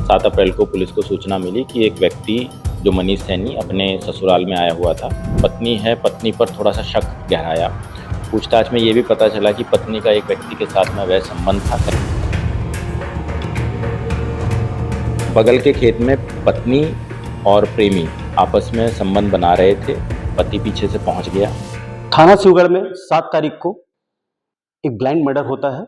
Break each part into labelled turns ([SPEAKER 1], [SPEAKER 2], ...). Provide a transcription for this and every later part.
[SPEAKER 1] 7 अप्रैल को पुलिस को सूचना मिली कि एक व्यक्ति जो मनीष सैनी अपने ससुराल में आया हुआ था। पत्नी है, पत्नी पर थोड़ा-सा शक गहराया। पूछताछ में ये भी पता चला कि पत्नी का एक व्यक्ति के साथ में अवैध संबंध था। बगल के खेत में पत्नी और प्रेमी आपस में संबंध बना रहे थे। पति पीछे से पहुंच गया।
[SPEAKER 2] थाना शिवगढ़ में 7 तारीख को एक ब्लाइंड मर्डर होता है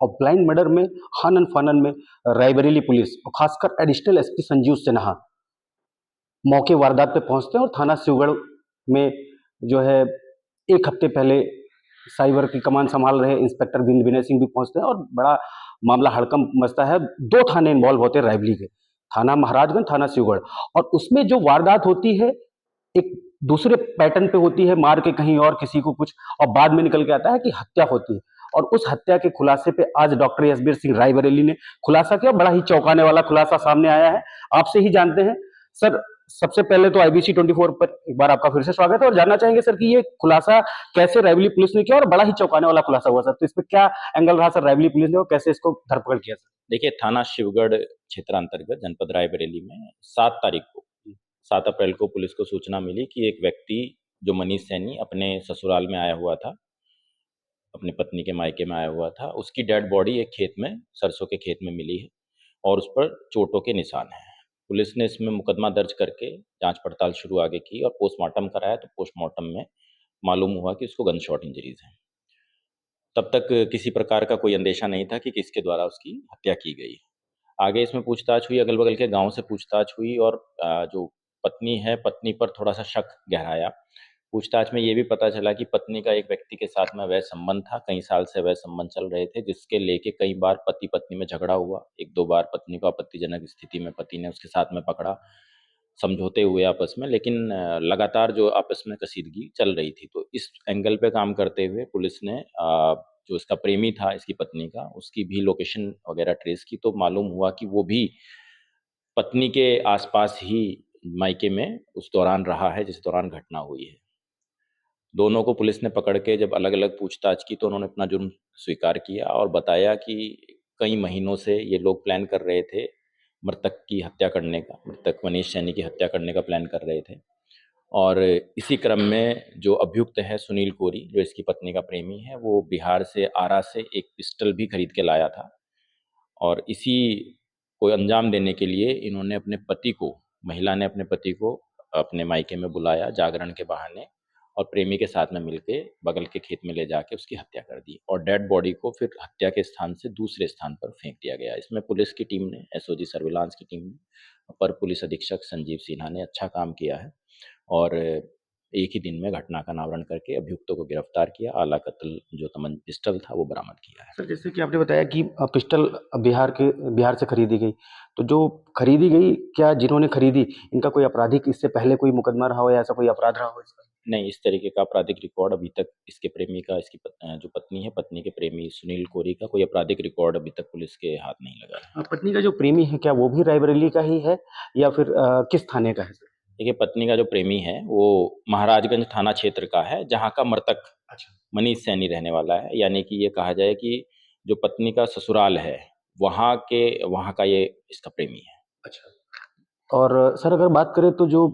[SPEAKER 2] और ब्लाइंड मर्डर में हानन फानन में रायबरेली पुलिस और खासकर एडिशनल एसपी संजीव सिन्हा मौके वारदात पे पहुंचते हैं और थाना शिवगढ़ में जो है एक हफ्ते पहले साइबर की कमान संभाल रहे इंस्पेक्टर विनय सिंह भी पहुंचते हैं और बड़ा मामला हड़कंप मचता है। 2 थाने इन्वॉल्व होते हैं रायबरेली के, थाना महाराजगंज, थाना शिवगढ़। और उसमें जो वारदात होती है एक दूसरे पैटर्न पे होती है, मार के कहीं और किसी को कुछ, और बाद में निकल के आता है कि हत्या होती है। और उस हत्या के खुलासे पे आज डॉक्टर यशबीर सिंह रायबरेली ने खुलासा किया। बड़ा ही चौंकाने वाला खुलासा सामने आया है, आपसे ही जानते हैं। सर, सबसे पहले तो IBC 24 पर एक बार आपका फिर से स्वागत है और जानना चाहेंगे सर कि ये खुलासा कैसे रायबरेली पुलिस ने किया और बड़ा ही चौंकाने वाला खुलासा हुआ सर, तो इस पे क्या एंगल रहा सर रायबरेली पुलिस ने और कैसे इसको धरपकड़ किया सर?
[SPEAKER 1] देखिए, थाना शिवगढ़ क्षेत्रांतर्गत जनपद रायबरेली में 7 तारीख को 7 अप्रैल को पुलिस को सूचना मिली कि एक व्यक्ति जो मनीष सैनी अपने ससुराल में आया हुआ था, अपनी पत्नी के मायके में आया हुआ था, उसकी डेड बॉडी एक खेत में, सरसों के खेत में मिली है और उस पर चोटों के निशान हैं। पुलिस ने इसमें मुकदमा दर्ज करके जांच पड़ताल शुरू आगे की और पोस्टमार्टम कराया, तो पोस्टमार्टम में मालूम हुआ कि उसको गन शॉट इंजरीज हैं। तब तक किसी प्रकार का कोई अंदेशा नहीं था कि किसके द्वारा उसकी हत्या की गई। आगे इसमें पूछताछ हुई, अगल-बगल के गाँव से पूछताछ हुई और जो पत्नी है, पत्नी पर थोड़ा-सा शक गहराया। पूछताछ में ये भी पता चला कि पत्नी का एक व्यक्ति के साथ में अवैध संबंध था, कई साल से अवैध संबंध चल रहे थे, जिसके लेके कई बार पति-पत्नी में झगड़ा हुआ। 1-2 बार पत्नी को आपत्तिजनक स्थिति में पति ने उसके साथ में पकड़ा, समझौते हुए आपस में, लेकिन लगातार जो आपस में कशीदगी चल रही थी। तो इस एंगल पे काम करते हुए पुलिस ने जो इसका प्रेमी था इसकी पत्नी का, उसकी भी लोकेशन वगैरह ट्रेस की, तो मालूम हुआ कि वो भी पत्नी के आस-पास ही मायके में उस दौरान रहा है जिस दौरान घटना हुई है। दोनों को पुलिस ने पकड़ के जब अलग-अलग पूछताछ की तो उन्होंने अपना जुर्म स्वीकार किया और बताया कि कई महीनों से ये लोग प्लान कर रहे थे मृतक की हत्या करने का, मृतक मनीष सैनी की हत्या करने का प्लान कर रहे थे। और इसी क्रम में जो अभियुक्त है सुनील कोरी, जो इसकी पत्नी का प्रेमी है, वो बिहार से आरा से एक पिस्टल भी खरीद के लाया था और इसी को अंजाम देने के लिए इन्होंने अपने पति को, महिला ने अपने पति को अपने मायके में बुलाया जागरण के बहाने और प्रेमी के साथ में मिलके बगल के खेत में ले जाके उसकी हत्या कर दी और डेड बॉडी को फिर हत्या के स्थान से दूसरे स्थान पर फेंक दिया गया। इसमें पुलिस की टीम ने, SOG सर्विलांस की टीम ने, अपर पुलिस अधीक्षक संजीव सिन्हा ने अच्छा काम किया है और एक ही दिन में घटना का अनावरण करके अभियुक्तों को गिरफ्तार किया। आला कत्ल जो पिस्टल था वो बरामद किया है।
[SPEAKER 2] सर, जैसे कि आपने बताया कि पिस्टल बिहार से खरीदी गई, तो जो खरीदी गई, क्या जिन्होंने खरीदी इनका कोई आपराधिक इससे पहले कोई मुकदमा रहा हो या ऐसा कोई अपराध रहा हो इसका?
[SPEAKER 1] नहीं, इस तरीके का आपराधिक रिकॉर्ड अभी तक इसके प्रेमी का, इसकी जो पत्नी है, पत्नी के प्रेमी सुनील कोरी का कोई आपराधिक रिकॉर्ड अभी तक पुलिस के हाथ नहीं लगा है।
[SPEAKER 2] पत्नी का जो प्रेमी है क्या वो भी रायबरेली का ही है या फिर किस थाने का है सर?
[SPEAKER 1] देखिए, पत्नी का जो प्रेमी है वो महाराजगंज थाना क्षेत्र का है, जहाँ का मृतक
[SPEAKER 2] अच्छा।
[SPEAKER 1] मनीष सैनी रहने वाला है। यानी कि ये कहा जाए कि जो पत्नी का ससुराल है, वहाँ का ये इसका प्रेमी है।
[SPEAKER 2] अच्छा। और सर, अगर बात करें तो जो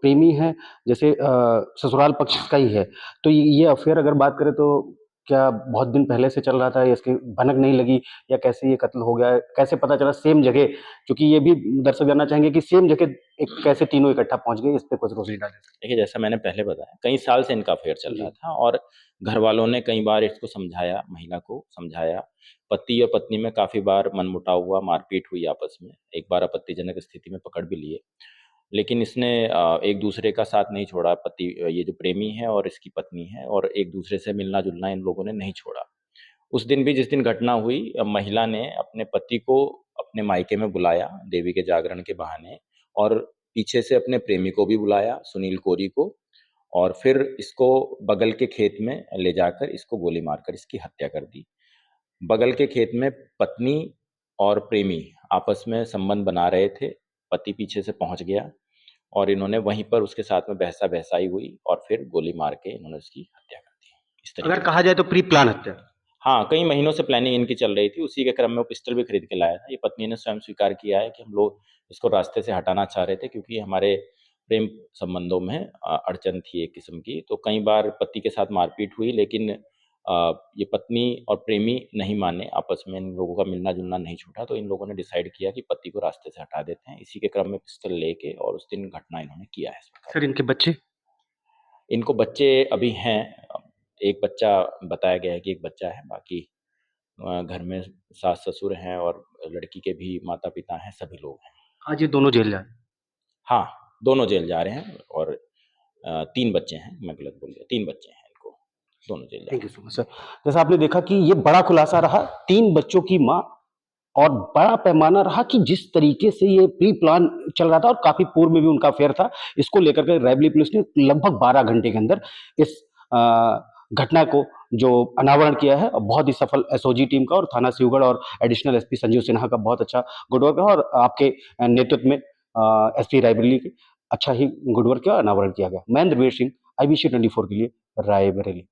[SPEAKER 2] प्रेमी है, जैसे ससुराल पक्ष का ही है, तो ये अफेयर अगर बात करें तो क्या बहुत दिन पहले से चल रहा था या इसकी भनक नहीं लगी या कैसे ये कत्ल हो गया? कैसे पता चला सेम जगह? क्योंकि ये भी दर्शक जानना चाहेंगे कि सेम जगह एक कैसे तीनों इकट्ठा पहुँच गए, इस पे कुछ रोशनी डालें।
[SPEAKER 1] देखिए, जैसा मैंने पहले बताया, कई साल से इनका अफ़ेयर चल रहा
[SPEAKER 2] जी।
[SPEAKER 1] था और घरवालों ने कई बार इसको समझाया, महिला को समझाया। पति और पत्नी में काफ़ी बार मनमुटाव हुआ, मारपीट हुई आपस में। एक बार आपत्तिजनक स्थिति में पकड़ भी लिए। लेकिन इसने एक-दूसरे का साथ नहीं छोड़ा, ये जो प्रेमी है और इसकी पत्नी है, और एक-दूसरे से मिलना-जुलना इन लोगों ने नहीं छोड़ा। उस दिन भी जिस दिन घटना हुई, महिला ने अपने पति को अपने मायके में बुलाया, देवी के जागरण के बहाने, और पीछे से अपने प्रेमी को भी बुलाया, सुनील कोरी को, और फिर इसको बगल के खेत में ले जाकर इसको गोली मारकर इसकी हत्या कर दी। बगल के खेत में पत्नी और प्रेमी आपस में संबंध बना रहे थे, पति पीछे से पहुँच गया और इन्होंने वहीं पर उसके साथ में बहसा-बहसाई हुई और फिर गोली मार के इन्होंने उसकी हत्या कर दी। इस तरीके
[SPEAKER 2] अगर
[SPEAKER 1] से।
[SPEAKER 2] कहा जाए तो प्री प्लान हत्या।
[SPEAKER 1] हाँ, कई महीनों से प्लानिंग इनकी चल रही थी, उसी के क्रम में वो पिस्टल भी खरीद के लाया था। ये पत्नी ने स्वयं स्वीकार किया है कि हम लोग इसको रास्ते से हटाना चाह रहे थे क्योंकि हमारे प्रेम संबंधों में अड़चन थी एक किस्म की। तो कई बार पति के साथ मारपीट हुई लेकिन ये पत्नी और प्रेमी नहीं माने, आपस में इन लोगों का मिलना-जुलना नहीं छूटा, तो इन लोगों ने डिसाइड किया कि पति को रास्ते से हटा देते हैं। इसी के क्रम में पिस्टल लेके और उस दिन घटना इन्होंने किया है इस प्रकार।
[SPEAKER 2] सर इनके बच्चे?
[SPEAKER 1] इनको बच्चे अभी हैं, एक बच्चा बताया गया है कि एक बच्चा है, बाकी घर में सास-ससुर हैं और लड़की के भी माता-पिता हैं, सभी लोग हैं।
[SPEAKER 2] आज ये दोनों जेल जाए।
[SPEAKER 1] हाँ, दोनों जेल जा रहे हैं और 3 बच्चे हैं, मैं गलत बोल गया, 3 बच्चे हैं इनको, दोनों जेल जा
[SPEAKER 2] थैंक
[SPEAKER 1] रहे
[SPEAKER 2] यू
[SPEAKER 1] हैं।
[SPEAKER 2] So much sir. जैसा आपने देखा कि ये बड़ा खुलासा रहा, 3 बच्चों की माँ और बड़ा पैमाना रहा कि जिस तरीके से ये प्री प्लान चल रहा था और काफ़ी पूर्व में भी उनका अफेयर था, इसको लेकर के रायबरेली पुलिस ने लगभग 12 घंटे के अंदर इस घटना को जो अनावरण किया है और बहुत ही सफल एसओजी टीम का और थाना सिवगढ़ और एडिशनल एसपी संजीव सिन्हा का बहुत अच्छा गुड वर्क रहा और आपके नेतृत्व में एसपी रायबरेली के अच्छा ही गुड वर्क किया और अनावरण किया गया। मैं देवेश सिंह, IBC 24 के लिए रायबरेली।